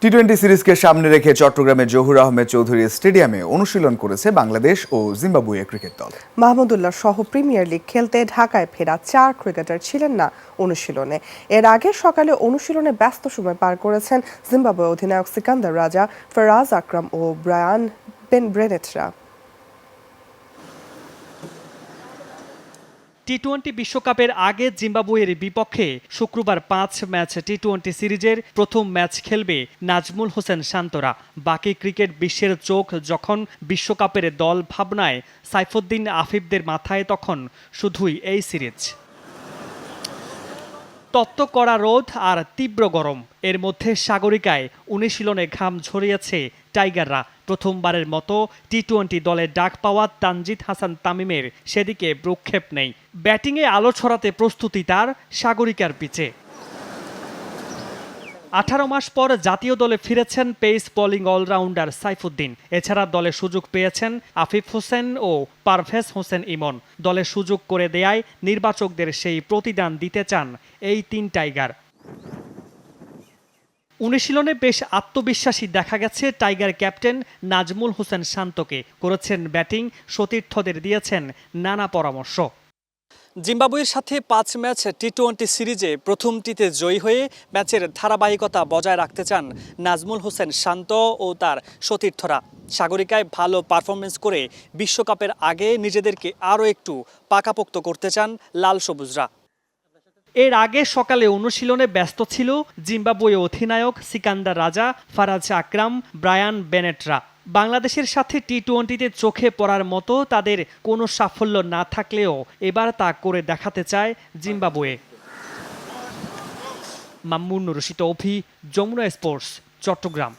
টি-20 সিরিজকে সামনে রেখে চট্টগ্রামে জহুর আহমেদ চৌধুরী স্টেডিয়ামে অনুশীলন করেছে বাংলাদেশ ও জিম্বাবুয়ে ক্রিকেট দল। মাহমুদুল্লাহ সহ প্রিমিয়ার লিগ খেলতে ঢাকায় ফেরা 4 ক্রিকেটার ছিলেন না অনুশীলনে। এর আগে সকালে অনুশীলনে ব্যস্ত সময় পার করেছেন জিম্বাবুয়ে অধিনায়ক সিকান্দার রাজা, ফরাজ আকরাম ও ব্রায়ান বেনেটরা। টি-20 বিশ্বকাপের আগে জিম্বাবুয়ের বিপক্ষে শুক্রবার 5 ম্যাচ টি-20 সিরিজের প্রথম ম্যাচ খেলবে নাজমুল হোসেন শান্তরা। বাকি ক্রিকেট বিশ্বের চোখ যখন বিশ্বকাপের দল ভাবনায় সাইফুদ্দিন আফিফদের মাথায়, তখন শুধুই এই সিরিজ। তপ্ত কড়া রোদ আর তীব্র গরম, এর মধ্যে সাগরিকায় অনুশীলনে ঘাম ঝরিয়েছে টাইগাররা। প্রথমবারের মতো টি-20 দলে ডাক পাওয়া তানজিদ হাসান তামিমের সেদিকে ভ্রুক্ষেপ নেই। ব্যাটিংয়ে আলো ছড়াতে প্রস্তুতি তার সাগরিকার পিচে। 18 মাস পর জাতীয় দলে ফিরেছেন পেস বোলিং অলরাউন্ডার সাইফুদ্দিন। এছাড়া দলে সুযোগ পেয়েছেন আফিফ হোসেন ও পারভেজ হোসেন ইমন। দলে সুযোগ করে দেয়ায় নির্বাচকদের সেই প্রতিদান দিতে চান এই 3 টাইগার। অনুশীলনে বেশ আত্মবিশ্বাসী দেখা গেছে টাইগার ক্যাপ্টেন নাজমুল হোসেন শান্তকে। করেছেন ব্যাটিং, সতীর্থদের দিয়েছেন নানা পরামর্শ। জিম্বাবুয়ের সাথে 5 ম্যাচ টি-20 সিরিজে প্রথমটিতে জয়ী হয়ে ম্যাচের ধারাবাহিকতা বজায় রাখতে চান নাজমুল হোসেন শান্ত ও তার সতীর্থরা। সাগরিকায় ভালো পারফরমেন্স করে বিশ্বকাপের আগে নিজেদেরকে আরও একটু পাকাপোক্ত করতে চান লাল সবুজরা। এর আগে সকালে অনুশীলনে ব্যস্ত ছিল জিম্বাবুয়ে অধিনায়ক সিকান্দার রাজা, ফরাজ আকরাম, ব্রায়ান বেনেটরা। বাংলাদেশের সাথে টি-20তে চোখে পড়ার মতো তাদের কোনো সাফল্য না থাকলেও এবার তা করে দেখাতে চায় জিম্বাবুয়ে। মামুনুর রশিদ অভি, যমুনা স্পোর্টস, চট্টগ্রাম।